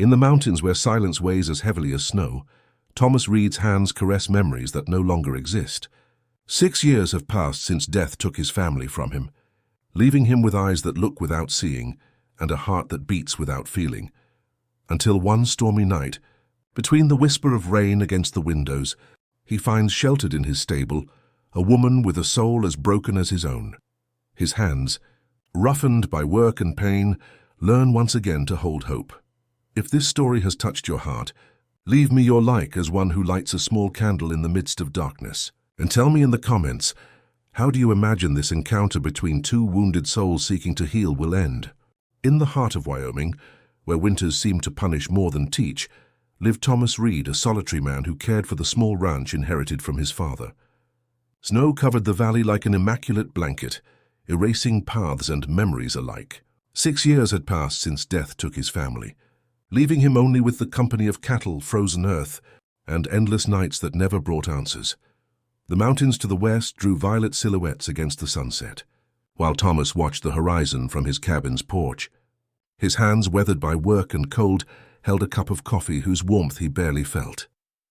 In the mountains where silence weighs as heavily as snow, Thomas Reed's hands caress memories that no longer exist. 6 years have passed since death took his family from him, leaving him with eyes that look without seeing and a heart that beats without feeling. Until one stormy night, between the whisper of rain against the windows, he finds sheltered in his stable a woman with a soul as broken as his own. His hands, roughened by work and pain, learn once again to hold hope. If this story has touched your heart, leave me your like as one who lights a small candle in the midst of darkness. And tell me in the comments, how do you imagine this encounter between two wounded souls seeking to heal will end? In the heart of Wyoming, where winters seem to punish more than teach, lived Thomas Reed, a solitary man who cared for the small ranch inherited from his father. Snow covered the valley like an immaculate blanket, erasing paths and memories alike. 6 years had passed since death took his family, leaving him only with the company of cattle, frozen earth, and endless nights that never brought answers. The mountains to the west drew violet silhouettes against the sunset, while Thomas watched the horizon from his cabin's porch. His hands, weathered by work and cold, held a cup of coffee whose warmth he barely felt.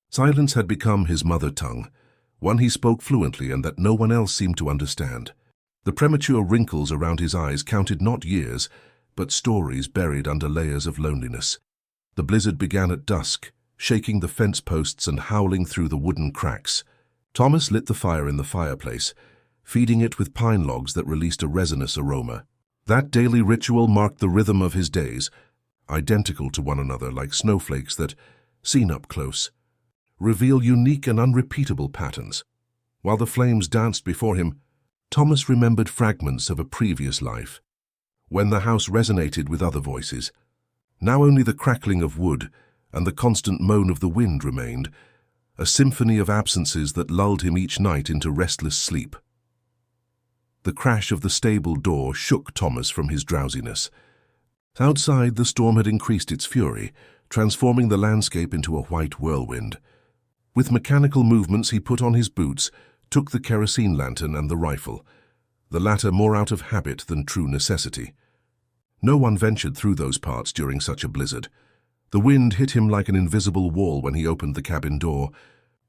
Silence had become his mother tongue, one he spoke fluently and that no one else seemed to understand. The premature wrinkles around his eyes counted not years, but stories buried under layers of loneliness. The blizzard began at dusk, shaking the fence posts and howling through the wooden cracks. Thomas lit the fire in the fireplace, feeding it with pine logs that released a resinous aroma. That daily ritual marked the rhythm of his days, identical to one another like snowflakes that, seen up close, reveal unique and unrepeatable patterns. While the flames danced before him, Thomas remembered fragments of a previous life, when the house resonated with other voices. Now only the crackling of wood and the constant moan of the wind remained, a symphony of absences that lulled him each night into restless sleep. The crash of the stable door shook Thomas from his drowsiness. Outside, the storm had increased its fury, transforming the landscape into a white whirlwind. With mechanical movements, he put on his boots, took the kerosene lantern and the rifle, the latter more out of habit than true necessity. No one ventured through those parts during such a blizzard. The wind hit him like an invisible wall when he opened the cabin door.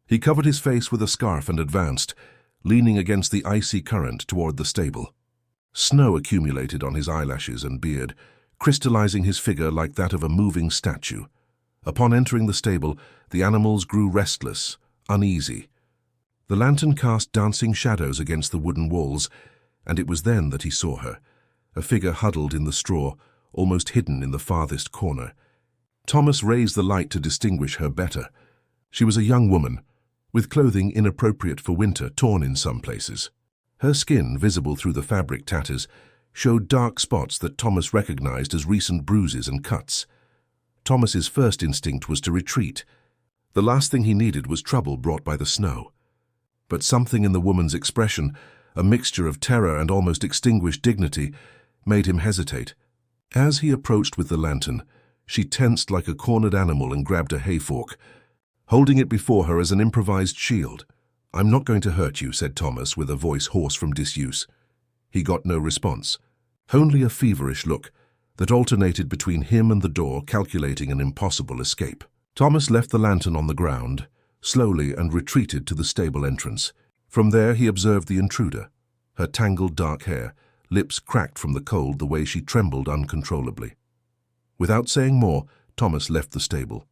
He covered his face with a scarf and advanced, leaning against the icy current toward the stable. Snow accumulated on his eyelashes and beard, crystallizing his figure like that of a moving statue. Upon entering the stable, the animals grew restless, uneasy. The lantern cast dancing shadows against the wooden walls, and it was then that he saw her, a figure huddled in the straw, almost hidden in the farthest corner. Thomas raised the light to distinguish her better. She was a young woman, with clothing inappropriate for winter torn in some places. Her skin, visible through the fabric tatters, showed dark spots that Thomas recognized as recent bruises and cuts. Thomas's first instinct was to retreat. The last thing he needed was trouble brought by the snow. But something in the woman's expression, a mixture of terror and almost extinguished dignity, made him hesitate. As he approached with the lantern, she tensed like a cornered animal and grabbed a hay fork, holding it before her as an improvised shield. "I'm not going to hurt you," said Thomas, with a voice hoarse from disuse. He got no response, only a feverish look that alternated between him and the door, calculating an impossible escape. Thomas left the lantern on the ground, slowly, and retreated to the stable entrance. From there he observed the intruder, her tangled dark hair, lips cracked from the cold the way she trembled uncontrollably. Without saying more, Thomas left the stable.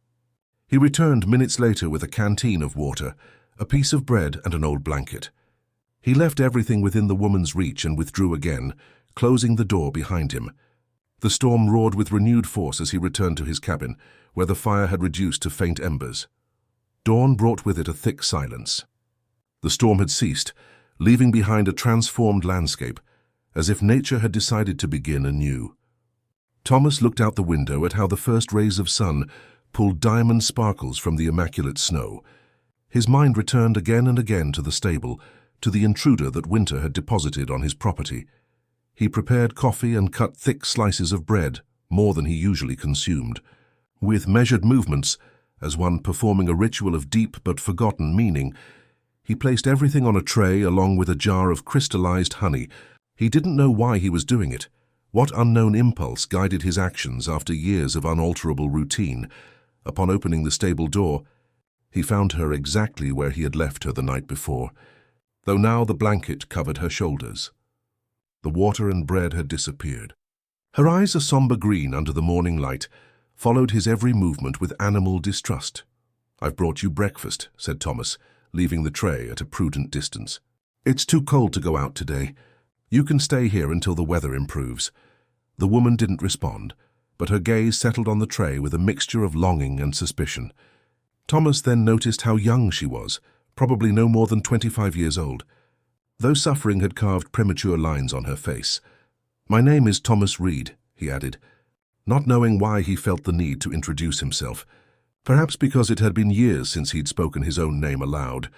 He returned minutes later with a canteen of water, a piece of bread and an old blanket. He left everything within the woman's reach and withdrew again, closing the door behind him. The storm roared with renewed force as he returned to his cabin, where the fire had reduced to faint embers. Dawn brought with it a thick silence. The storm had ceased, leaving behind a transformed landscape, as if nature had decided to begin anew. Thomas looked out the window at how the first rays of sun pulled diamond sparkles from the immaculate snow. His mind returned again and again to the stable, to the intruder that winter had deposited on his property. He prepared coffee and cut thick slices of bread, more than he usually consumed. With measured movements, as one performing a ritual of deep but forgotten meaning, he placed everything on a tray along with a jar of crystallized honey. He didn't know why he was doing it, What unknown impulse guided his actions after years of unalterable routine? Upon opening the stable door, he found her exactly where he had left her the night before, though now the blanket covered her shoulders. The water and bread had disappeared. Her eyes, a somber green under the morning light, followed his every movement with animal distrust. "I've brought you breakfast," said Thomas, leaving the tray at a prudent distance. "It's too cold to go out today. You can stay here until the weather improves." The woman didn't respond, but her gaze settled on the tray with a mixture of longing and suspicion. Thomas then noticed how young she was, probably no more than 25 years old. Though suffering had carved premature lines on her face. "My name is Thomas Reed," he added, not knowing why he felt the need to introduce himself. Perhaps because it had been years since he'd spoken his own name aloud.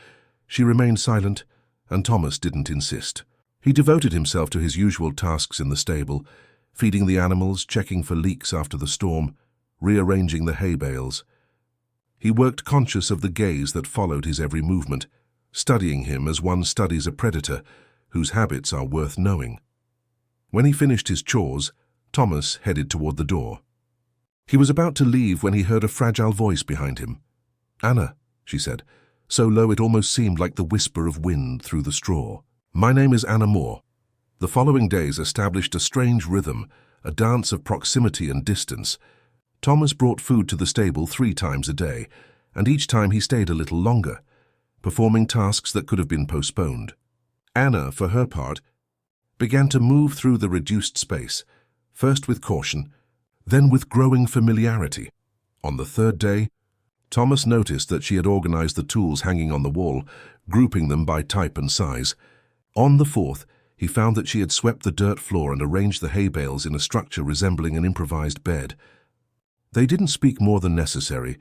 She remained silent, and Thomas didn't insist. He devoted himself to his usual tasks in the stable, feeding the animals, checking for leaks after the storm, rearranging the hay bales. He worked conscious of the gaze that followed his every movement, studying him as one studies a predator whose habits are worth knowing. When he finished his chores, Thomas headed toward the door. He was about to leave when he heard a fragile voice behind him. "Anna," she said, so low it almost seemed like the whisper of wind through the straw. "My name is Anna Moore." The following days established a strange rhythm, a dance of proximity and distance. Thomas brought food to the stable 3 times a day, and each time he stayed a little longer, performing tasks that could have been postponed. Anna, for her part, began to move through the reduced space, first with caution, then with growing familiarity. On the 3rd day, Thomas noticed that she had organized the tools hanging on the wall, grouping them by type and size. On the 4th, he found that she had swept the dirt floor and arranged the hay bales in a structure resembling an improvised bed. They didn't speak more than necessary,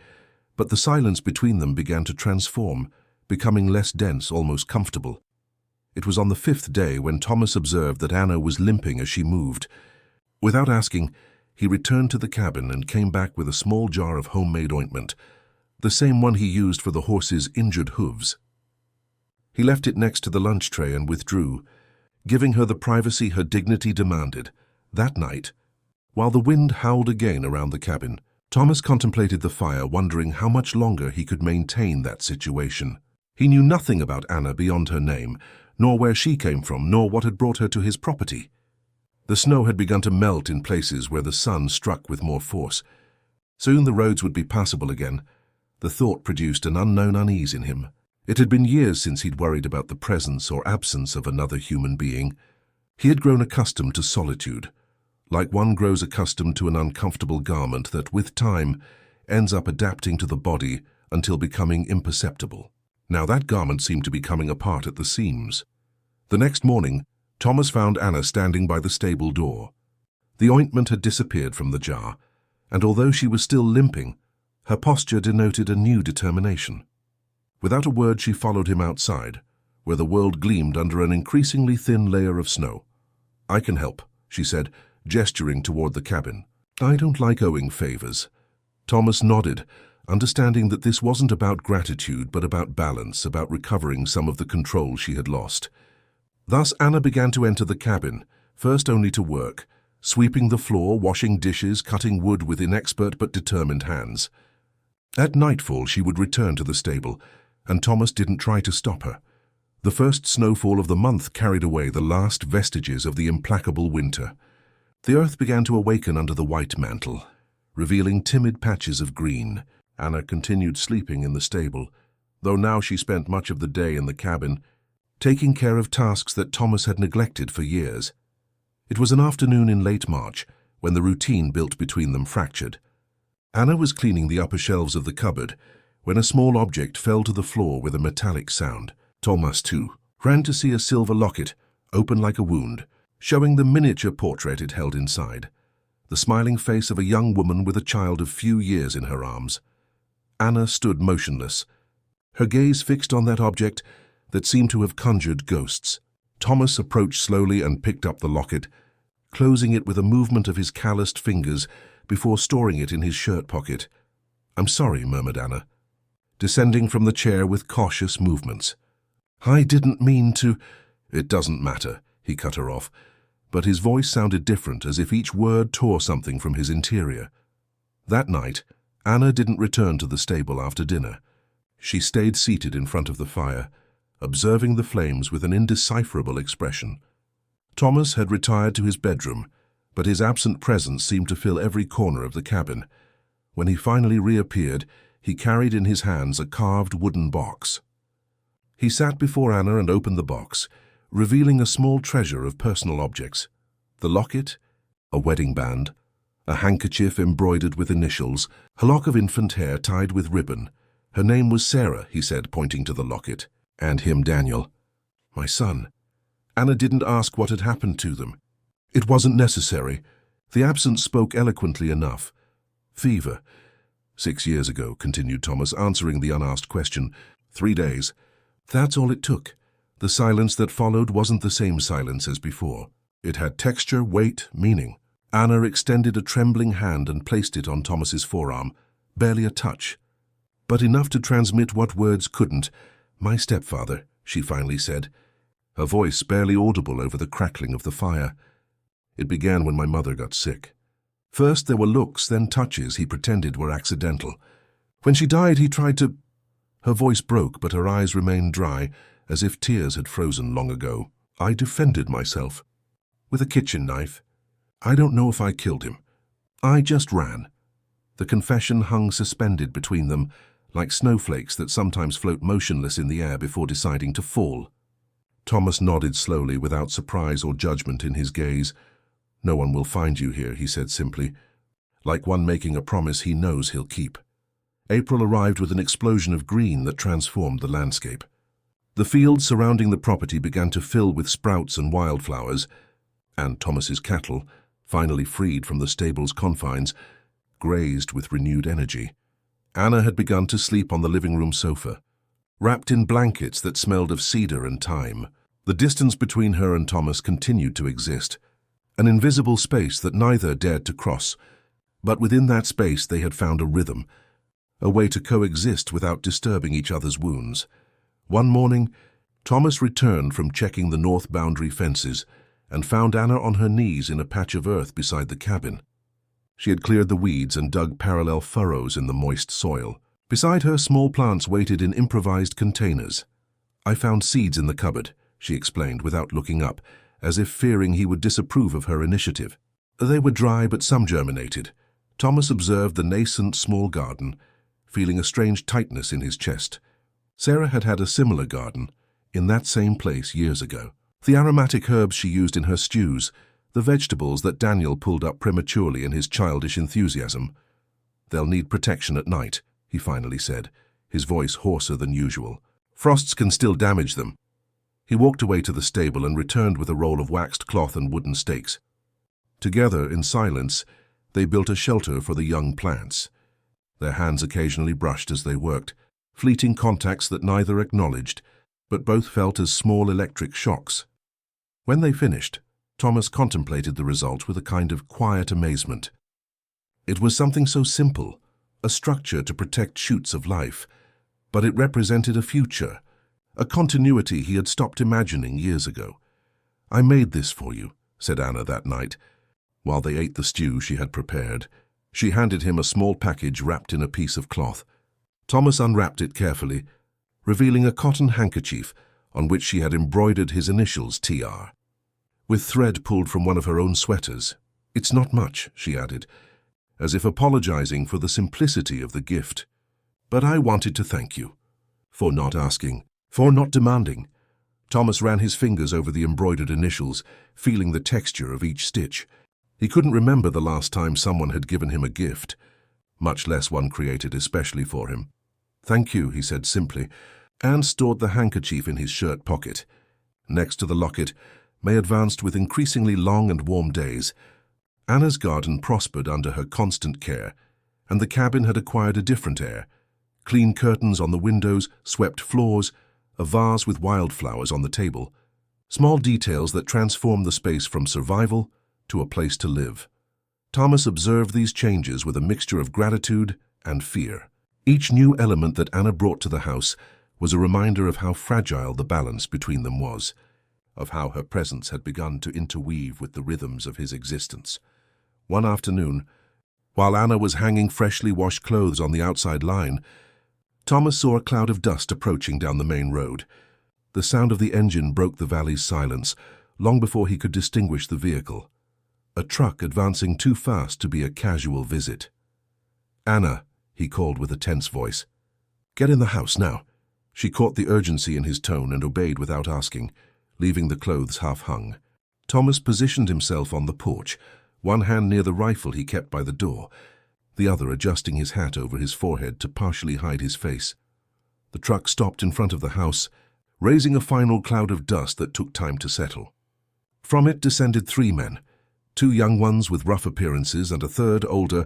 but the silence between them began to transform, becoming less dense, almost comfortable. It was on the 5th day when Thomas observed that Anna was limping as she moved. Without asking, he returned to the cabin and came back with a small jar of homemade ointment, the same one he used for the horse's injured hooves. He left it next to the lunch tray and withdrew, giving her the privacy her dignity demanded. That night, while the wind howled again around the cabin, Thomas contemplated the fire, wondering how much longer he could maintain that situation. He knew nothing about Anna beyond her name, nor where she came from, nor what had brought her to his property. The snow had begun to melt in places where the sun struck with more force. Soon the roads would be passable again. The thought produced an unknown unease in him. It had been years since he'd worried about the presence or absence of another human being. He had grown accustomed to solitude, like one grows accustomed to an uncomfortable garment that, with time, ends up adapting to the body until becoming imperceptible. Now that garment seemed to be coming apart at the seams. The next morning, Thomas found Anna standing by the stable door. The ointment had disappeared from the jar, and although she was still limping, her posture denoted a new determination. Without a word, she followed him outside, where the world gleamed under an increasingly thin layer of snow. "I can help," she said, gesturing toward the cabin. "I don't like owing favors." Thomas nodded, understanding that this wasn't about gratitude but about balance, about recovering some of the control she had lost. Thus Anna began to enter the cabin, first only to work, sweeping the floor, washing dishes, cutting wood with inexpert but determined hands. At nightfall she would return to the stable, and Thomas didn't try to stop her. The first snowfall of the month carried away the last vestiges of the implacable winter. The earth began to awaken under the white mantle, revealing timid patches of green. Anna continued sleeping in the stable, though now she spent much of the day in the cabin, taking care of tasks that Thomas had neglected for years. It was an afternoon in late March, when the routine built between them fractured. Anna was cleaning the upper shelves of the cupboard, when a small object fell to the floor with a metallic sound. Thomas, too, ran to see a silver locket, open like a wound, showing the miniature portrait it held inside, the smiling face of a young woman with a child of few years in her arms. Anna stood motionless, her gaze fixed on that object that seemed to have conjured ghosts. Thomas approached slowly and picked up the locket, closing it with a movement of his calloused fingers before storing it in his shirt pocket. "I'm sorry," murmured Anna, descending from the chair with cautious movements. "I didn't mean to—" "It doesn't matter," he cut her off. but his voice sounded different, as if each word tore something from his interior. That night, Anna didn't return to the stable after dinner. She stayed seated in front of the fire, observing the flames with an indecipherable expression. Thomas had retired to his bedroom, but his absent presence seemed to fill every corner of the cabin. When he finally reappeared, he carried in his hands a carved wooden box. He sat before Anna and opened the box, revealing a small treasure of personal objects: the locket, a wedding band, a handkerchief embroidered with initials, a lock of infant hair tied with ribbon. Her name was Sarah, he said, pointing to the locket, and him Daniel. My son. Anna didn't ask what had happened to them. It wasn't necessary. The absence spoke eloquently enough. Fever. 6 years ago, continued Thomas, answering the unasked question. 3 days. That's all it took. The silence that followed wasn't the same silence as before. It had texture, weight, meaning. Anna extended a trembling hand and placed it on Thomas's forearm. Barely a touch, but enough to transmit what words couldn't. My stepfather, she finally said, her voice barely audible over the crackling of the fire. It began when my mother got sick. First there were looks, then touches he pretended were accidental. When she died, he tried to... Her voice broke, but her eyes remained dry, as if tears had frozen long ago. I defended myself. With a kitchen knife. I don't know if I killed him. I just ran. The confession hung suspended between them, like snowflakes that sometimes float motionless in the air before deciding to fall. Thomas nodded slowly, without surprise or judgment in his gaze. No one will find you here, he said simply, like one making a promise he knows he'll keep. April arrived with an explosion of green that transformed the landscape. The fields surrounding the property began to fill with sprouts and wildflowers, and Thomas's cattle, finally freed from the stable's confines, grazed with renewed energy. Anna had begun to sleep on the living room sofa, wrapped in blankets that smelled of cedar and thyme. The distance between her and Thomas continued to exist, an invisible space that neither dared to cross. But within that space they had found a rhythm, a way to coexist without disturbing each other's wounds. One morning, Thomas returned from checking the north boundary fences and found Anna on her knees in a patch of earth beside the cabin. She had cleared the weeds and dug parallel furrows in the moist soil. Beside her, small plants waited in improvised containers. I found seeds in the cupboard, she explained without looking up, as if fearing he would disapprove of her initiative. They were dry, but some germinated. Thomas observed the nascent small garden, feeling a strange tightness in his chest. Sarah had had a similar garden, in that same place years ago. The aromatic herbs she used in her stews, the vegetables that Daniel pulled up prematurely in his childish enthusiasm. They'll need protection at night, he finally said, his voice hoarser than usual. Frosts can still damage them. He walked away to the stable and returned with a roll of waxed cloth and wooden stakes. Together, in silence, they built a shelter for the young plants. Their hands occasionally brushed as they worked, fleeting contacts that neither acknowledged, but both felt as small electric shocks. When they finished, Thomas contemplated the result with a kind of quiet amazement. It was something so simple, a structure to protect shoots of life, but it represented a future, a continuity he had stopped imagining years ago. I made this for you, said Anna that night. While they ate the stew she had prepared, she handed him a small package wrapped in a piece of cloth. Thomas unwrapped it carefully, revealing a cotton handkerchief on which she had embroidered his initials, TR. With thread pulled from one of her own sweaters. It's not much, she added, as if apologizing for the simplicity of the gift. But I wanted to thank you. For not asking, for not demanding. Thomas ran his fingers over the embroidered initials, feeling the texture of each stitch. He couldn't remember the last time someone had given him a gift, much less one created especially for him. Thank you, he said simply, and stored the handkerchief in his shirt pocket. Next to the locket, May advanced with increasingly long and warm days. Anna's garden prospered under her constant care, and the cabin had acquired a different air. Clean curtains on the windows, swept floors, a vase with wildflowers on the table. Small details that transformed the space from survival to a place to live. Thomas observed these changes with a mixture of gratitude and fear. Each new element that Anna brought to the house was a reminder of how fragile the balance between them was. of how her presence had begun to interweave with the rhythms of his existence. One afternoon, while Anna was hanging freshly washed clothes on the outside line, Thomas saw a cloud of dust approaching down the main road. The sound of the engine broke the valley's silence, long before he could distinguish the vehicle. A truck advancing too fast to be a casual visit. "Anna," he called with a tense voice. "Get in the house now." She caught the urgency in his tone and obeyed without asking, leaving the clothes half-hung. Thomas positioned himself on the porch, one hand near the rifle he kept by the door, the other adjusting his hat over his forehead to partially hide his face. The truck stopped in front of the house, raising a final cloud of dust that took time to settle. From it descended 3 men, 2 young ones with rough appearances and a third, older,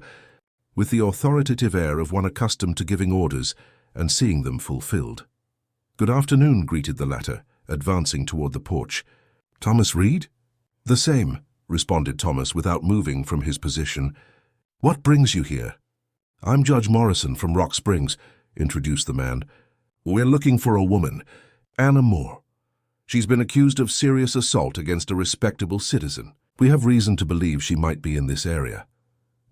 with the authoritative air of one accustomed to giving orders and seeing them fulfilled. "Good afternoon," greeted the latter, advancing toward the porch. "Thomas Reed?" "The same," responded Thomas without moving from his position. "What brings you here?" "I'm Judge Morrison from Rock Springs," introduced the man. "We're looking for a woman, Anna Moore. She's been accused of serious assault against a respectable citizen. We have reason to believe she might be in this area."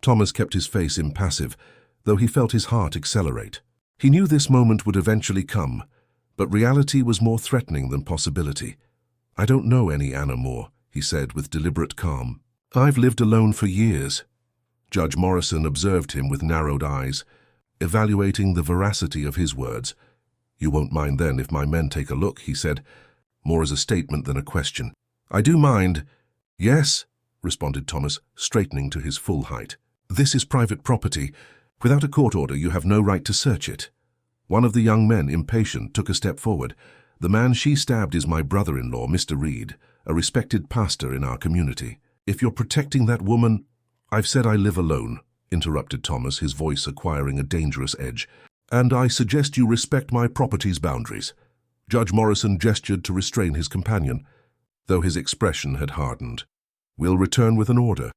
Thomas kept his face impassive, though he felt his heart accelerate. He knew this moment would eventually come, but reality was more threatening than possibility. "I don't know any Anna Moore," he said with deliberate calm. "I've lived alone for years." Judge Morrison observed him with narrowed eyes, evaluating the veracity of his words. "You won't mind then if my men take a look," he said, more as a statement than a question. "I do mind." "Yes," responded Thomas, straightening to his full height. "This is private property. Without a court order, you have no right to search it." One of the young men, impatient, took a step forward. "The man she stabbed is my brother-in-law, Mr. Reed, a respected pastor in our community. If you're protecting that woman—" "I've said I live alone," interrupted Thomas, his voice acquiring a dangerous edge. "And I suggest you respect my property's boundaries." Judge Morrison gestured to restrain his companion, though his expression had hardened. "We'll return with an order,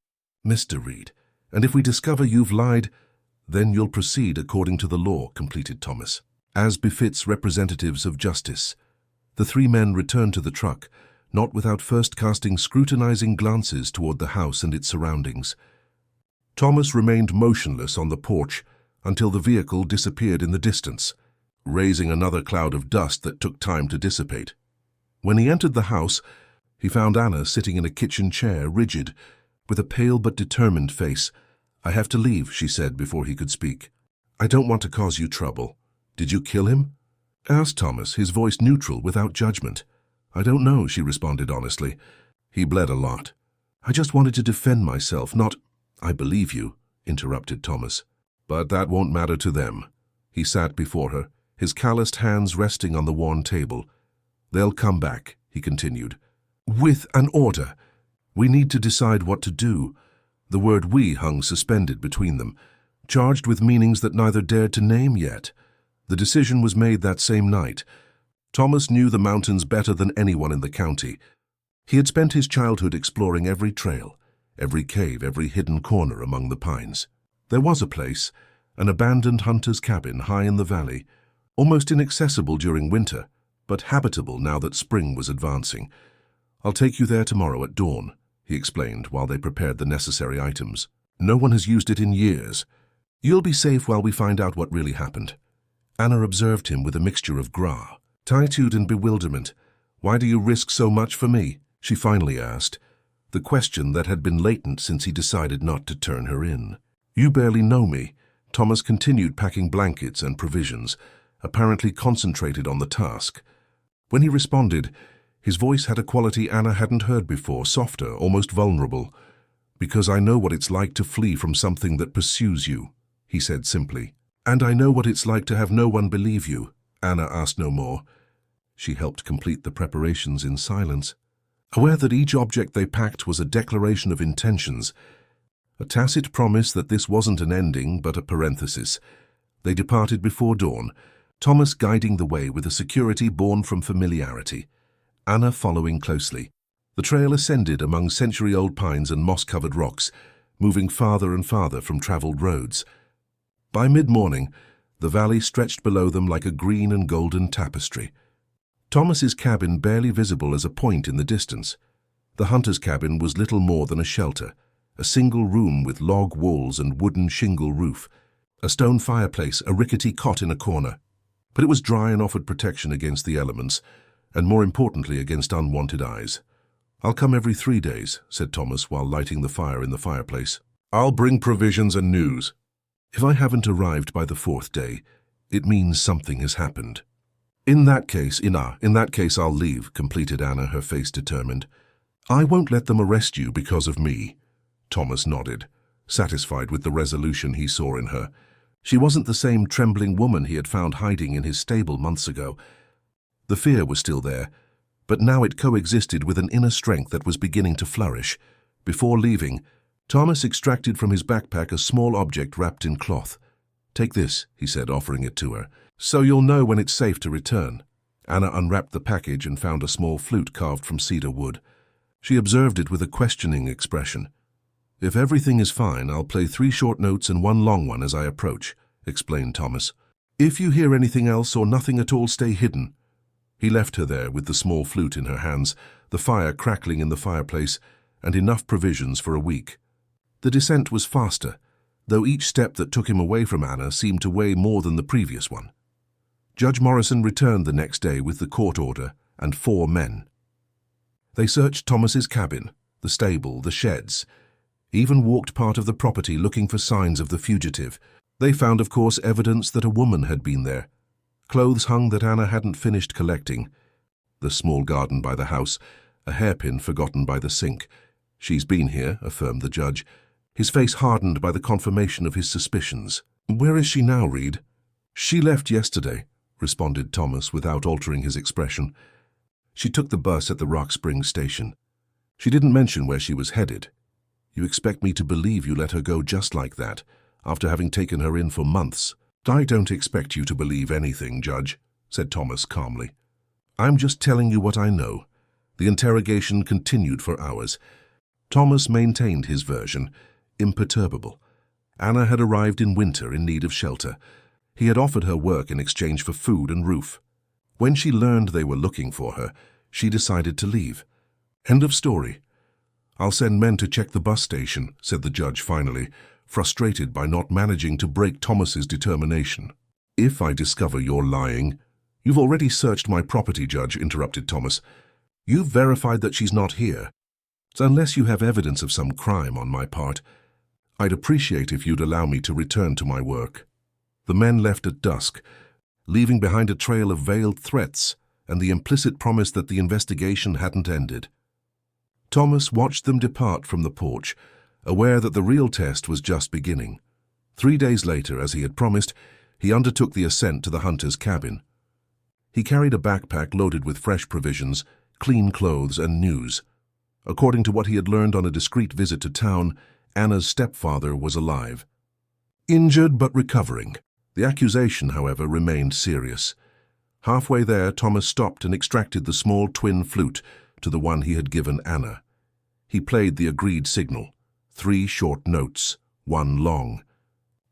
Mr. Reed, and if we discover you've lied, then you'll proceed according to the law," completed Thomas. As befits representatives of justice, the 3 men returned to the truck, not without first casting scrutinizing glances toward the house and its surroundings. Thomas remained motionless on the porch until the vehicle disappeared in the distance, raising another cloud of dust that took time to dissipate. When he entered the house, he found Anna sitting in a kitchen chair, rigid, with a pale but determined face. "I have to leave," she said before he could speak. "I don't want to cause you trouble." "Did you kill him?" asked Thomas, his voice neutral, without judgment. "I don't know," she responded honestly. "He bled a lot. I just wanted to defend myself, not—" "I believe you," interrupted Thomas. "But that won't matter to them." He sat before her, his calloused hands resting on the worn table. "They'll come back," he continued, "with an order. We need to decide what to do." The word "we" hung suspended between them, charged with meanings that neither dared to name yet. The decision was made that same night. Thomas knew the mountains better than anyone in the county. He had spent his childhood exploring every trail, every cave, every hidden corner among the pines. There was a place, an abandoned hunter's cabin high in the valley, almost inaccessible during winter, but habitable now that spring was advancing. "I'll take you there tomorrow at dawn," he explained while they prepared the necessary items. "No one has used it in years. You'll be safe while we find out what really happened." Anna observed him with a mixture of gratitude and bewilderment. "Why do you risk so much for me?" she finally asked, the question that had been latent since he decided not to turn her in. "You barely know me." Thomas continued packing blankets and provisions, apparently concentrated on the task. When he responded, his voice had a quality Anna hadn't heard before, softer, almost vulnerable. "Because I know what it's like to flee from something that pursues you," he said simply. "And I know what it's like to have no one believe you." Anna asked no more. She helped complete the preparations in silence, aware that each object they packed was a declaration of intentions, a tacit promise that this wasn't an ending but a parenthesis. They departed before dawn, Thomas guiding the way with a security born from familiarity, Anna following closely. The trail ascended among century-old pines and moss-covered rocks, moving farther and farther from traveled roads. By mid-morning, the valley stretched below them like a green and golden tapestry. Thomas's cabin barely visible as a point in the distance. The hunter's cabin was little more than a shelter, a single room with log walls and wooden shingle roof, a stone fireplace, a rickety cot in a corner. But it was dry and offered protection against the elements, and more importantly against unwanted eyes. "I'll come every 3 days," said Thomas while lighting the fire in the fireplace. "I'll bring provisions and news. If I haven't arrived by the 4th day, it means something has happened." In that case I'll leave," completed Anna, her face determined. "I won't let them arrest you because of me." Thomas nodded, satisfied with the resolution he saw in her. She wasn't the same trembling woman he had found hiding in his stable months ago. The fear was still there, but now it coexisted with an inner strength that was beginning to flourish. Before leaving, Thomas extracted from his backpack a small object wrapped in cloth. "Take this," he said, offering it to her, "so you'll know when it's safe to return." Anna unwrapped the package and found a small flute carved from cedar wood. She observed it with a questioning expression. "If everything is fine, I'll play 3 short notes and 1 long one as I approach," explained Thomas. "If you hear anything else or nothing at all, stay hidden." He left her there with the small flute in her hands, the fire crackling in the fireplace, and enough provisions for a week. The descent was faster, though each step that took him away from Anna seemed to weigh more than the previous one. Judge Morrison returned the next day with the court order and 4 men. They searched Thomas's cabin, the stable, the sheds, even walked part of the property looking for signs of the fugitive. They found, of course, evidence that a woman had been there. Clothes hung that Anna hadn't finished collecting. The small garden by the house, a hairpin forgotten by the sink. "She's been here," affirmed the judge, his face hardened by the confirmation of his suspicions. "Where is she now, Reed?" "She left yesterday," responded Thomas without altering his expression. "She took the bus at the Rock Springs station. She didn't mention where she was headed. You expect me to believe you let her go just like that, after having taken her in for months?" "I don't expect you to believe anything, Judge," said Thomas calmly. "I'm just telling you what I know." The interrogation continued for hours. Thomas maintained his version, imperturbable. Anna had arrived in winter in need of shelter. He had offered her work in exchange for food and roof. When she learned they were looking for her, she decided to leave. End of story. "I'll send men to check the bus station," said the judge finally, frustrated by not managing to break Thomas's determination. "If I discover you're lying—" "You've already searched my property, Judge," interrupted Thomas. "You've verified that she's not here. So unless you have evidence of some crime on my part, I'd appreciate if you'd allow me to return to my work." The men left at dusk, leaving behind a trail of veiled threats and the implicit promise that the investigation hadn't ended. Thomas watched them depart from the porch, aware that the real test was just beginning. 3 days later, as he had promised, he undertook the ascent to the hunter's cabin. He carried a backpack loaded with fresh provisions, clean clothes, and news. According to what he had learned on a discreet visit to town, Anna's stepfather was alive. Injured but recovering. The accusation, however, remained serious. Halfway there, Thomas stopped and extracted the small twin flute to the one he had given Anna. He played the agreed signal. 3 short notes, 1 long.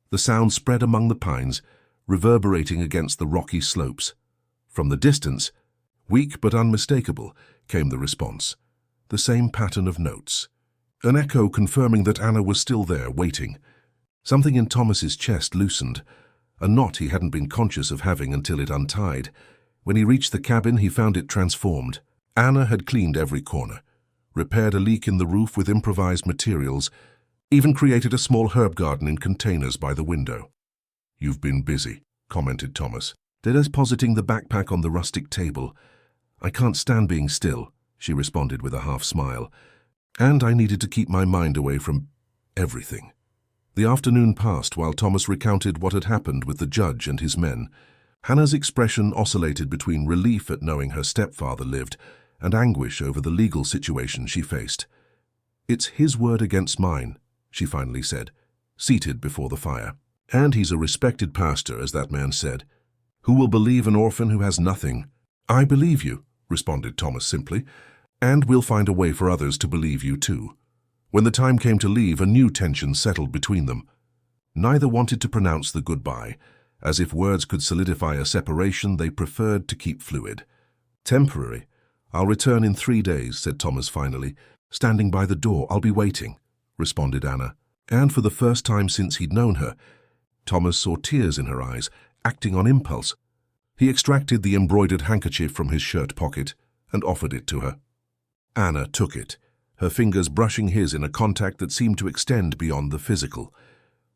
The sound spread among the pines, reverberating against the rocky slopes. From the distance, weak but unmistakable, came the response. The same pattern of notes. An echo confirming that Anna was still there, waiting. Something in Thomas's chest loosened, a knot he hadn't been conscious of having until it untied. When he reached the cabin, he found it transformed. Anna had cleaned every corner, repaired a leak in the roof with improvised materials, even created a small herb garden in containers by the window. "You've been busy," commented Thomas, depositing the backpack on the rustic table. "I can't stand being still," she responded with a half-smile. "And I needed to keep my mind away from everything." The afternoon passed while Thomas recounted what had happened with the judge and his men. Hannah's expression oscillated between relief at knowing her stepfather lived and anguish over the legal situation she faced. "It's his word against mine," she finally said, seated before the fire. "And he's a respected pastor, as that man said. Who will believe an orphan who has nothing?" "I believe you," responded Thomas simply, "and we'll find a way for others to believe you too." When the time came to leave, a new tension settled between them. Neither wanted to pronounce the goodbye. As if words could solidify a separation, they preferred to keep fluid. Temporary. I'll return in 3 days, said Thomas finally. Standing by the door, I'll be waiting, responded Anna. And for the first time since he'd known her, Thomas saw tears in her eyes, acting on impulse. He extracted the embroidered handkerchief from his shirt pocket and offered it to her. Anna took it, her fingers brushing his in a contact that seemed to extend beyond the physical.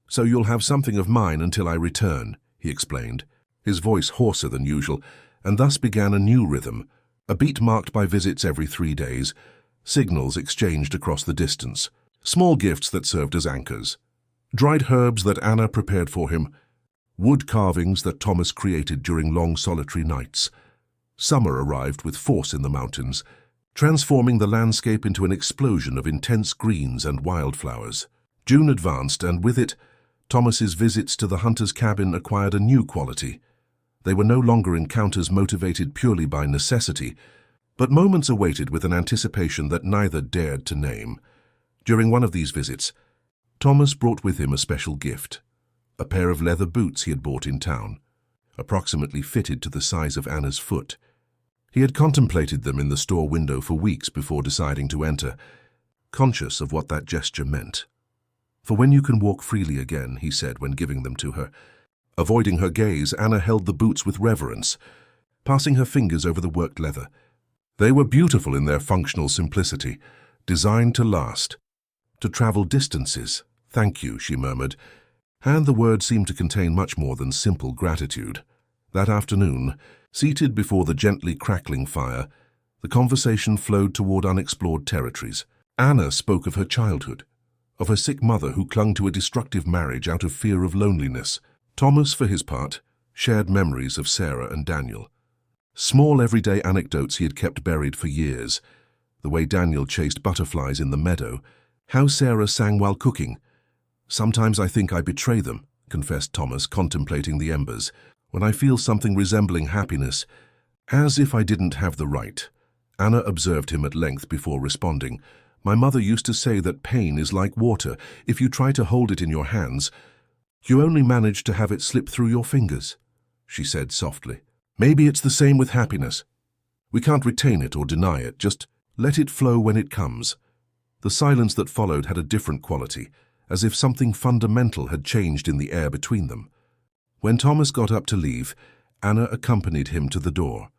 So you'll have something of mine until I return, he explained, his voice hoarser than usual, and thus began a new rhythm, a beat marked by visits every 3 days, signals exchanged across the distance, small gifts that served as anchors, dried herbs that Anna prepared for him, wood carvings that Thomas created during long solitary nights. Summer arrived with force in the mountains, transforming the landscape into an explosion of intense greens and wildflowers. June advanced, and with it, Thomas's visits to the hunter's cabin acquired a new quality. They were no longer encounters motivated purely by necessity, but moments awaited with an anticipation that neither dared to name. During one of these visits, Thomas brought with him a special gift, a pair of leather boots he had bought in town, approximately fitted to the size of Anna's foot. He had contemplated them in the store window for weeks before deciding to enter, conscious of what that gesture meant. For when you can walk freely again, he said when giving them to her. Avoiding her gaze, Anna held the boots with reverence, passing her fingers over the worked leather. They were beautiful in their functional simplicity, designed to last, to travel distances. Thank you, she murmured, and the word seemed to contain much more than simple gratitude. That afternoon, seated before the gently crackling fire, the conversation flowed toward unexplored territories. Anna spoke of her childhood, of her sick mother who clung to a destructive marriage out of fear of loneliness. Thomas, for his part, shared memories of Sarah and Daniel. Small everyday anecdotes he had kept buried for years. The way Daniel chased butterflies in the meadow, how Sarah sang while cooking. Sometimes I think I betray them, confessed Thomas, contemplating the embers, when I feel something resembling happiness, as if I didn't have the right. Anna observed him at length before responding. My mother used to say that pain is like water. If you try to hold it in your hands, you only manage to have it slip through your fingers, she said softly. Maybe it's the same with happiness. We can't retain it or deny it, just let it flow when it comes. The silence that followed had a different quality, as if something fundamental had changed in the air between them. When Thomas got up to leave, Anna accompanied him to the door.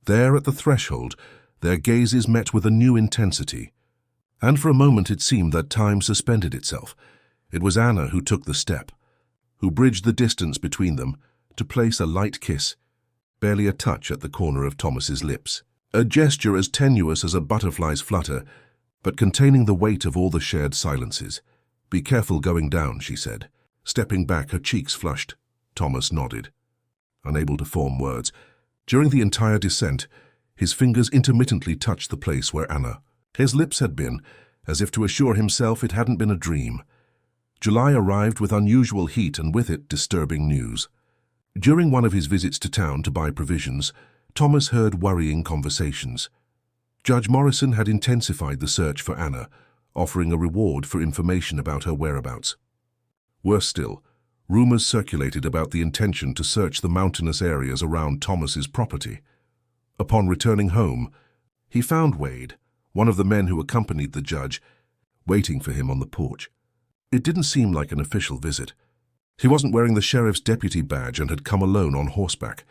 There at the threshold, their gazes met with a new intensity, and for a moment it seemed that time suspended itself. It was Anna who took the step, who bridged the distance between them to place a light kiss, barely a touch at the corner of Thomas's lips. A gesture as tenuous as a butterfly's flutter, but containing the weight of all the shared silences. Be careful going down, she said. Stepping back, her cheeks flushed. Thomas nodded, unable to form words. During the entire descent, his fingers intermittently touched the place where Anna. His lips had been, as if to assure himself it hadn't been a dream. July arrived with unusual heat and with it disturbing news. During one of his visits to town to buy provisions, Thomas heard worrying conversations. Judge Morrison had intensified the search for Anna, offering a reward for information about her whereabouts. Worse still, rumors circulated about the intention to search the mountainous areas around Thomas's property. Upon returning home, he found Wade, one of the men who accompanied the judge, waiting for him on the porch. It didn't seem like an official visit. He wasn't wearing the sheriff's deputy badge and had come alone on horseback.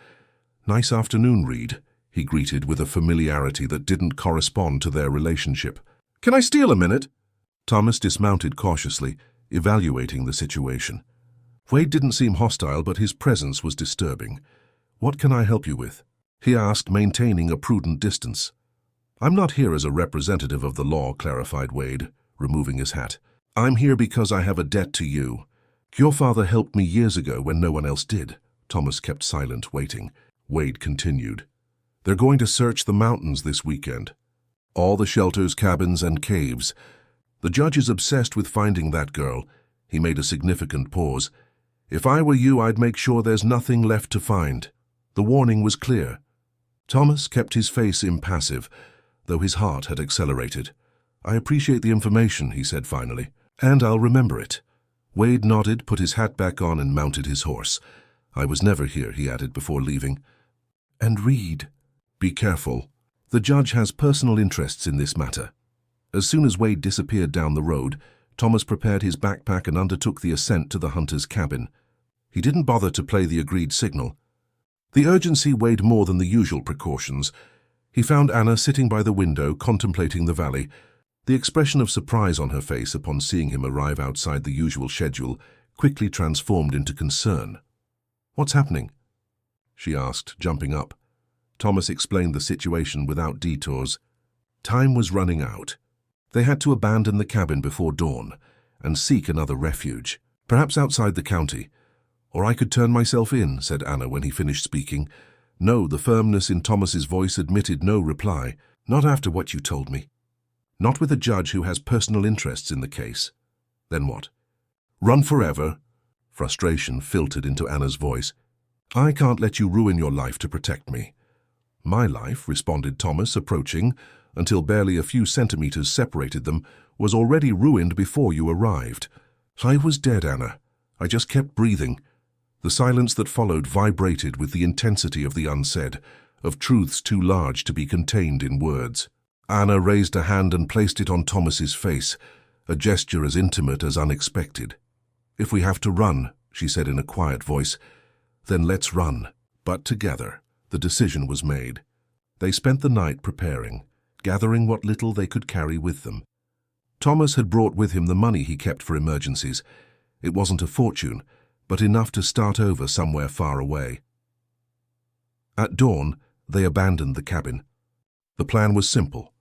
Nice afternoon, Reed, he greeted with a familiarity that didn't correspond to their relationship. Can I steal a minute? Thomas dismounted cautiously, evaluating the situation. Wade didn't seem hostile, but his presence was disturbing. What can I help you with? He asked, maintaining a prudent distance. I'm not here as a representative of the law, clarified Wade, removing his hat. I'm here because I have a debt to you. Your father helped me years ago when no one else did. Thomas kept silent, waiting. Wade continued. They're going to search the mountains this weekend. All the shelters, cabins, and caves. The judge is obsessed with finding that girl. He made a significant pause. If I were you, I'd make sure there's nothing left to find. The warning was clear. Thomas kept his face impassive, though his heart had accelerated. I appreciate the information, he said finally, and I'll remember it. Wade nodded, put his hat back on, and mounted his horse. I was never here, he added before leaving. And Reed, Be careful. The judge has personal interests in this matter. As soon as Wade disappeared down the road, Thomas prepared his backpack and undertook the ascent to the hunter's cabin. He didn't bother to play the agreed signal. The urgency weighed more than the usual precautions. He found Anna sitting by the window, contemplating the valley. The expression of surprise on her face upon seeing him arrive outside the usual schedule quickly transformed into concern. "What's happening?" she asked, jumping up. Thomas explained the situation without detours. Time was running out. They had to abandon the cabin before dawn and seek another refuge, perhaps outside the county. "Or I could turn myself in," said Anna when he finished speaking. No, the firmness in Thomas's voice admitted no reply. "Not after what you told me. Not with a judge who has personal interests in the case." "Then what?" "Run forever." Frustration filtered into Anna's voice. "I can't let you ruin your life to protect me." "My life," responded Thomas, approaching, until barely a few centimeters separated them, "was already ruined before you arrived." "I was dead, Anna. I just kept breathing." The silence that followed vibrated with the intensity of the unsaid, of truths too large to be contained in words. Anna raised a hand and placed it on Thomas's face, a gesture as intimate as unexpected. "If we have to run," she said in a quiet voice, "then let's run." But together, the decision was made. They spent the night preparing, gathering what little they could carry with them. Thomas had brought with him the money he kept for emergencies. It wasn't a fortune, but enough to start over somewhere far away. At dawn, they abandoned the cabin. The plan was simple: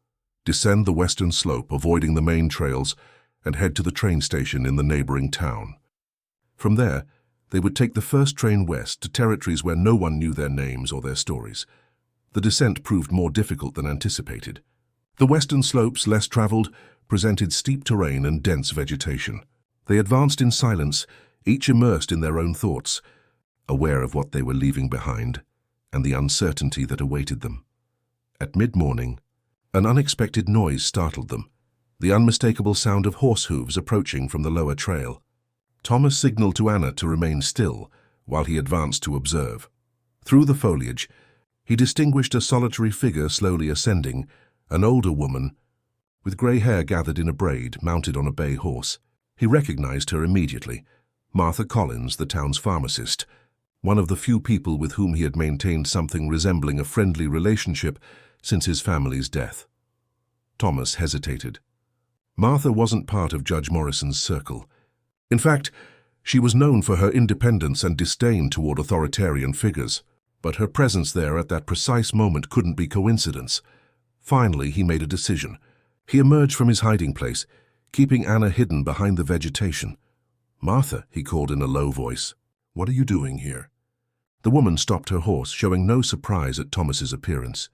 descend the western slope, avoiding the main trails, and head to the train station in the neighboring town. From there, they would take the first train west to territories where no one knew their names or their stories. The descent proved more difficult than anticipated. The western slopes, less traveled, presented steep terrain and dense vegetation. They advanced in silence, each immersed in their own thoughts, aware of what they were leaving behind and the uncertainty that awaited them. At mid-morning, an unexpected noise startled them, the unmistakable sound of horse hooves approaching from the lower trail. Thomas signaled to Anna to remain still while he advanced to observe. Through the foliage, he distinguished a solitary figure slowly ascending, an older woman, with grey hair gathered in a braid, mounted on a bay horse. He recognized her immediately: Martha Collins, the town's pharmacist, one of the few people with whom he had maintained something resembling a friendly relationship since his family's death. Thomas hesitated. Martha wasn't part of Judge Morrison's circle. In fact, she was known for her independence and disdain toward authoritarian figures, but her presence there at that precise moment couldn't be coincidence. Finally, he made a decision. He emerged from his hiding place, keeping Anna hidden behind the vegetation. "Martha," he called in a low voice, "what are you doing here?" The woman stopped her horse, showing no surprise at Thomas's appearance.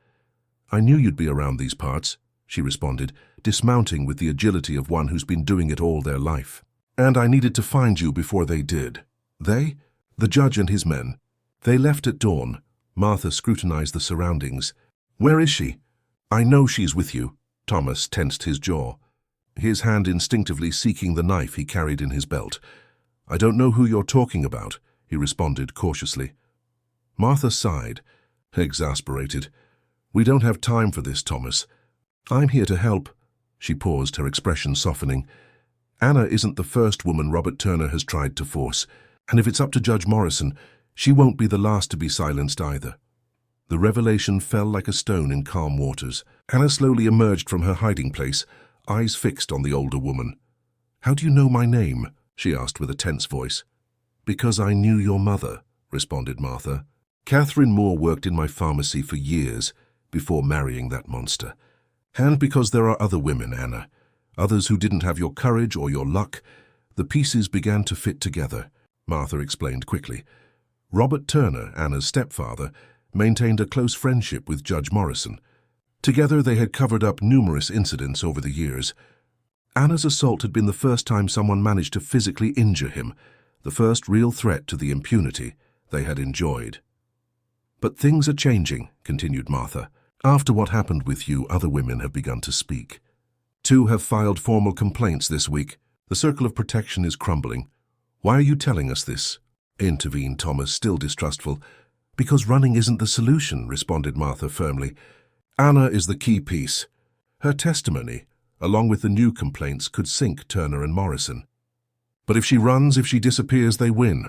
"I knew you'd be around these parts," she responded, dismounting with the agility of one who's been doing it all their life. "And I needed to find you before they did." "They?" "The judge and his men. They left at dawn." Martha scrutinized the surroundings. "Where is she?" "I know she's with you." Thomas tensed his jaw, his hand instinctively seeking the knife he carried in his belt. "I don't know who you're talking about," he responded cautiously. Martha sighed, exasperated. "We don't have time for this, Thomas. I'm here to help." She paused, her expression softening. "Anna isn't the first woman Robert Turner has tried to force, and if it's up to Judge Morrison, she won't be the last to be silenced either." The revelation fell like a stone in calm waters. Anna slowly emerged from her hiding place, eyes fixed on the older woman. "How do you know my name?" she asked with a tense voice. "Because I knew your mother," responded Martha. "Catherine Moore worked in my pharmacy for years before marrying that monster. And because there are other women, Anna, others who didn't have your courage or your luck, the pieces began to fit together," Martha explained quickly. Robert Turner, Anna's stepfather, maintained a close friendship with Judge Morrison. Together they had covered up numerous incidents over the years. Anna's assault had been the first time someone managed to physically injure him, the first real threat to the impunity they had enjoyed. "But things are changing," continued Martha. "After what happened with you, other women have begun to speak. 2 have filed formal complaints this week. The circle of protection is crumbling. Why are you telling us this?" intervened Thomas, still distrustful. Because running isn't the solution, responded Martha firmly. Anna is the key piece. Her testimony, along with the new complaints, could sink Turner and Morrison. But if she runs, if she disappears, they win.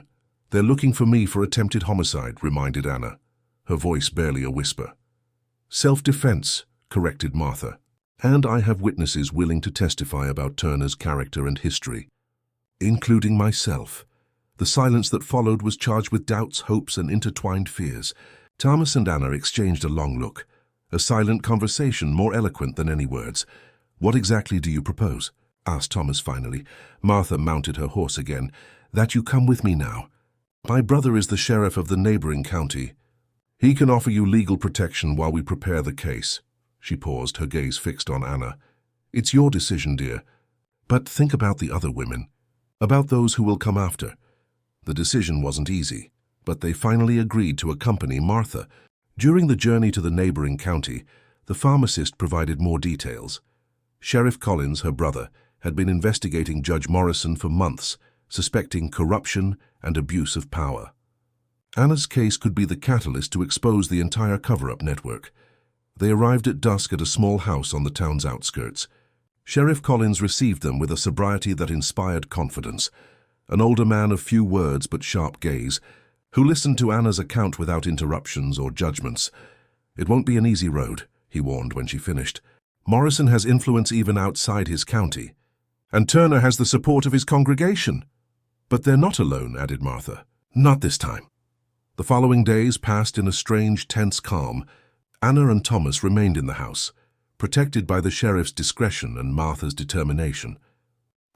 They're looking for me for attempted homicide, reminded Anna, her voice barely a whisper. Self-defense, corrected Martha. And I have witnesses willing to testify about Turner's character and history, including myself. The silence that followed was charged with doubts, hopes, and intertwined fears. Thomas and Anna exchanged a long look, a silent conversation more eloquent than any words. What exactly do you propose? Asked Thomas finally. Martha mounted her horse again. That you come with me now. My brother is the sheriff of the neighboring county. He can offer you legal protection while we prepare the case. She paused, her gaze fixed on Anna. It's your decision, dear. But think about the other women, about those who will come after. The decision wasn't easy, but they finally agreed to accompany Martha. During the journey to the neighboring county, the pharmacist provided more details. Sheriff Collins, her brother, had been investigating Judge Morrison for months, suspecting corruption and abuse of power. Anna's case could be the catalyst to expose the entire cover-up network. They arrived at dusk at a small house on the town's outskirts. Sheriff Collins received them with a sobriety that inspired confidence. An older man of few words but sharp gaze, who listened to Anna's account without interruptions or judgments. It won't be an easy road, he warned when she finished. Morrison has influence even outside his county, and Turner has the support of his congregation. But they're not alone, added Martha. Not this time. The following days passed in a strange, tense calm. Anna and Thomas remained in the house, protected by the sheriff's discretion and Martha's determination.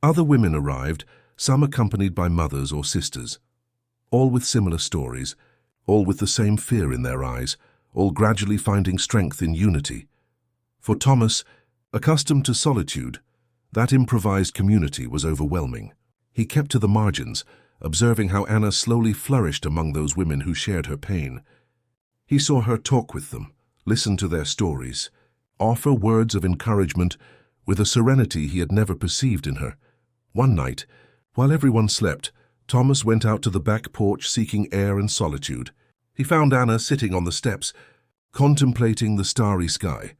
Other women arrived, some accompanied by mothers or sisters, all with similar stories, all with the same fear in their eyes, all gradually finding strength in unity. For Thomas, accustomed to solitude, that improvised community was overwhelming. He kept to the margins, observing how Anna slowly flourished among those women who shared her pain. He saw her talk with them, listen to their stories, offer words of encouragement with a serenity he had never perceived in her. One night, while everyone slept, Thomas went out to the back porch seeking air and solitude. He found Anna sitting on the steps, contemplating the starry sky.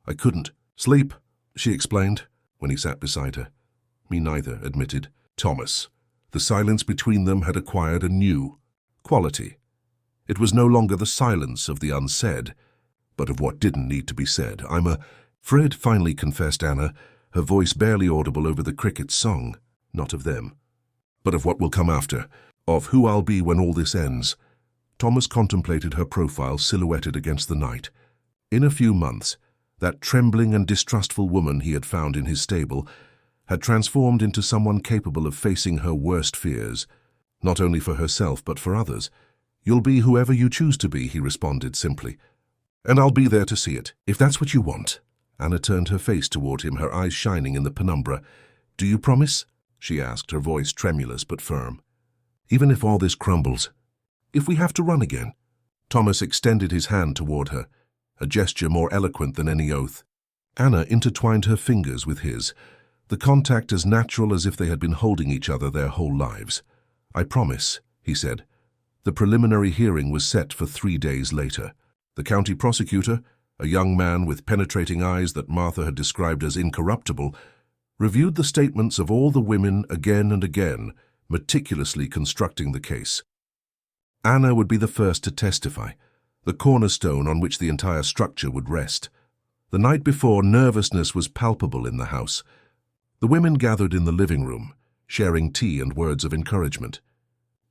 I couldn't sleep, she explained, when he sat beside her. Me neither, admitted Thomas. The silence between them had acquired a new quality. It was no longer the silence of the unsaid, but of what didn't need to be said. I'm afraid, finally confessed Anna, her voice barely audible over the cricket's song. Not of them, but of what will come after, of who I'll be when all this ends. Thomas contemplated her profile silhouetted against the night. In a few months, that trembling and distrustful woman he had found in his stable had transformed into someone capable of facing her worst fears, not only for herself but for others. You'll be whoever you choose to be, he responded simply. And I'll be there to see it, if that's what you want. Anna turned her face toward him, her eyes shining in the penumbra. Do you promise? She asked, her voice tremulous but firm. Even if all this crumbles, if we have to run again? Thomas extended his hand toward her, a gesture more eloquent than any oath. Anna intertwined her fingers with his, the contact as natural as if they had been holding each other their whole lives. I promise, he said. The preliminary hearing was set for 3 days later. The county prosecutor, a young man with penetrating eyes that Martha had described as incorruptible, reviewed the statements of all the women again and again, meticulously constructing the case. Anna would be the first to testify, the cornerstone on which the entire structure would rest. The night before, nervousness was palpable in the house. The women gathered in the living room, sharing tea and words of encouragement.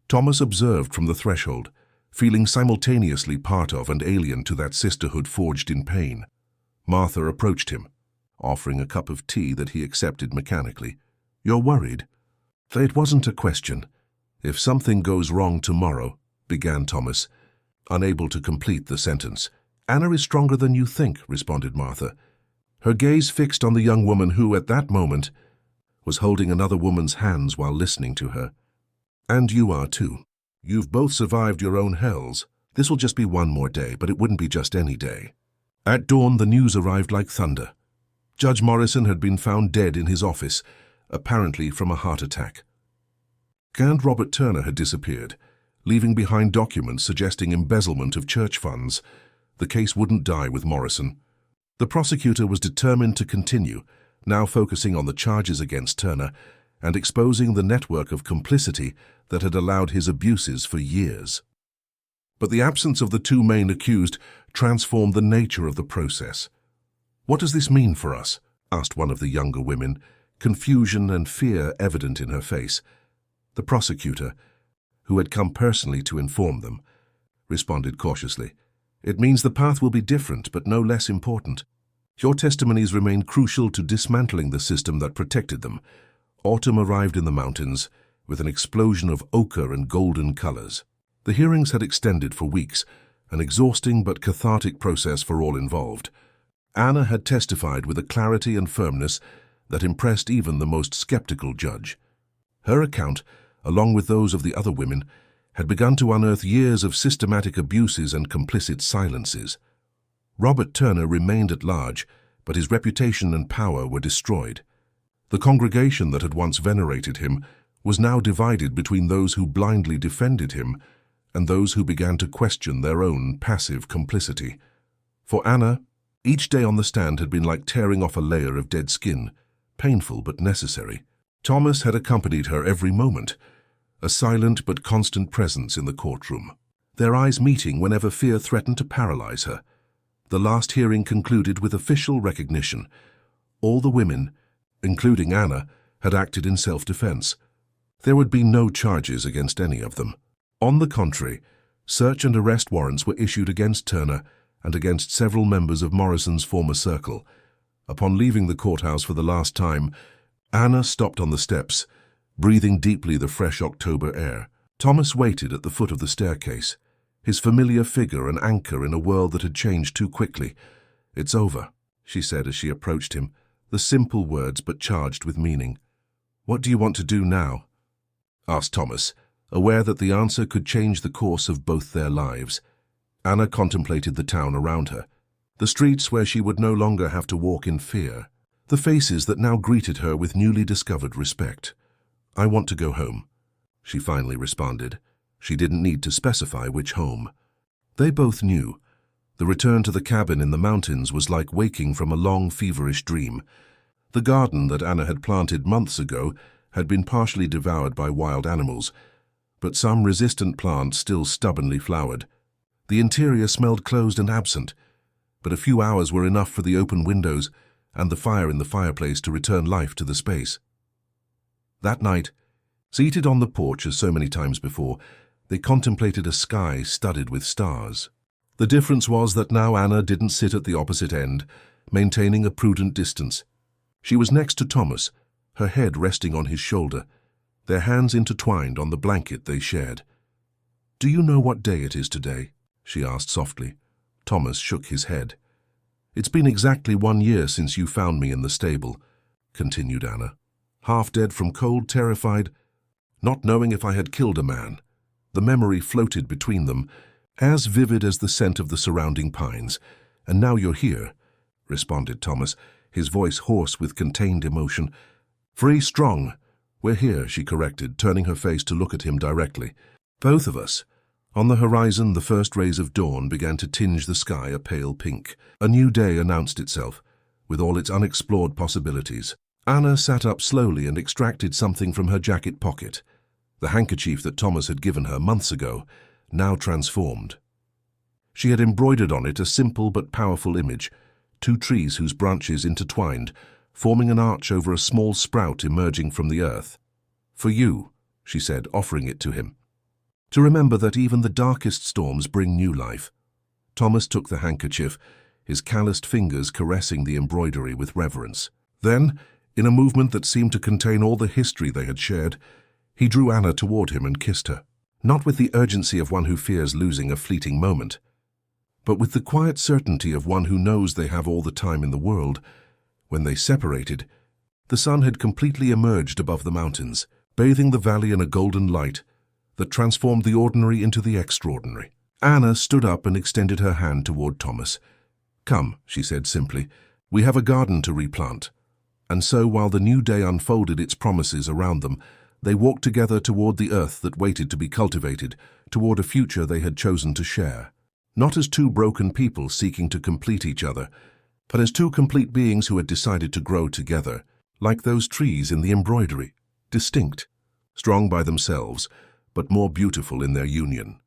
Thomas observed from the threshold, feeling simultaneously part of and alien to that sisterhood forged in pain. Martha approached him, offering a cup of tea that he accepted mechanically. You're worried? It wasn't a question. If something goes wrong tomorrow, began Thomas, unable to complete the sentence. Anna is stronger than you think, responded Martha, her gaze fixed on the young woman who, at that moment, was holding another woman's hands while listening to her. And you are too. You've both survived your own hells. This will just be one more day, but it wouldn't be just any day. At dawn, the news arrived like thunder. Judge Morrison had been found dead in his office, apparently from a heart attack. And Robert Turner had disappeared, leaving behind documents suggesting embezzlement of church funds. The case wouldn't die with Morrison. The prosecutor was determined to continue, now focusing on the charges against Turner and exposing the network of complicity that had allowed his abuses for years. But the absence of the two main accused transformed the nature of the process. "What does this mean for us?" asked one of the younger women, confusion and fear evident in her face. The prosecutor, who had come personally to inform them, responded cautiously. "It means the path will be different, but no less important. Your testimonies remain crucial to dismantling the system that protected them." Autumn arrived in the mountains with an explosion of ochre and golden colors. The hearings had extended for weeks, an exhausting but cathartic process for all involved. Anna had testified with a clarity and firmness that impressed even the most skeptical judge. Her account, along with those of the other women, had begun to unearth years of systematic abuses and complicit silences. Robert Turner remained at large, but his reputation and power were destroyed. The congregation that had once venerated him was now divided between those who blindly defended him and those who began to question their own passive complicity. For Anna, each day on the stand had been like tearing off a layer of dead skin, painful but necessary. Thomas had accompanied her every moment, a silent but constant presence in the courtroom, their eyes meeting whenever fear threatened to paralyze her. The last hearing concluded with official recognition. All the women, including Anna, had acted in self-defense. There would be no charges against any of them. On the contrary, search and arrest warrants were issued against Turner and against several members of Morrison's former circle. Upon leaving the courthouse for the last time, Anna stopped on the steps, breathing deeply the fresh October air. Thomas waited at the foot of the staircase, his familiar figure an anchor in a world that had changed too quickly. "It's over," she said as she approached him, the simple words but charged with meaning. "What do you want to do now?" asked Thomas, aware that the answer could change the course of both their lives. Anna contemplated the town around her, the streets where she would no longer have to walk in fear, the faces that now greeted her with newly discovered respect. "I want to go home," she finally responded. She didn't need to specify which home. They both knew. The return to the cabin in the mountains was like waking from a long, feverish dream. The garden that Anna had planted months ago had been partially devoured by wild animals, but some resistant plants still stubbornly flowered. The interior smelled closed and absent, but a few hours were enough for the open windows and the fire in the fireplace to return life to the space. That night, seated on the porch as so many times before, they contemplated a sky studded with stars. The difference was that now Anna didn't sit at the opposite end, maintaining a prudent distance. She was next to Thomas, her head resting on his shoulder, their hands intertwined on the blanket they shared. "Do you know what day it is today?" she asked softly. Thomas shook his head. "It's been exactly 1 year since you found me in the stable," continued Anna. "Half dead from cold, terrified, not knowing if I had killed a man." The memory floated between them, as vivid as the scent of the surrounding pines. "And now you're here," responded Thomas, his voice hoarse with contained emotion. "Free, strong. We're here," she corrected, turning her face to look at him directly. "Both of us." On the horizon, the first rays of dawn began to tinge the sky a pale pink. A new day announced itself, with all its unexplored possibilities. Anna sat up slowly and extracted something from her jacket pocket, the handkerchief that Thomas had given her months ago, now transformed. She had embroidered on it a simple but powerful image, 2 trees whose branches intertwined, forming an arch over a small sprout emerging from the earth. "For you," she said, offering it to him. "To remember that even the darkest storms bring new life." Thomas took the handkerchief, his calloused fingers caressing the embroidery with reverence. Then, in a movement that seemed to contain all the history they had shared, he drew Anna toward him and kissed her, not with the urgency of one who fears losing a fleeting moment, but with the quiet certainty of one who knows they have all the time in the world. When they separated, the sun had completely emerged above the mountains, bathing the valley in a golden light that transformed the ordinary into the extraordinary. Anna stood up and extended her hand toward Thomas. "Come," she said simply, "we have a garden to replant." And so, while the new day unfolded its promises around them, they walked together toward the earth that waited to be cultivated, toward a future they had chosen to share. Not as two broken people seeking to complete each other, but as two complete beings who had decided to grow together, like those trees in the embroidery, distinct, strong by themselves, but more beautiful in their union.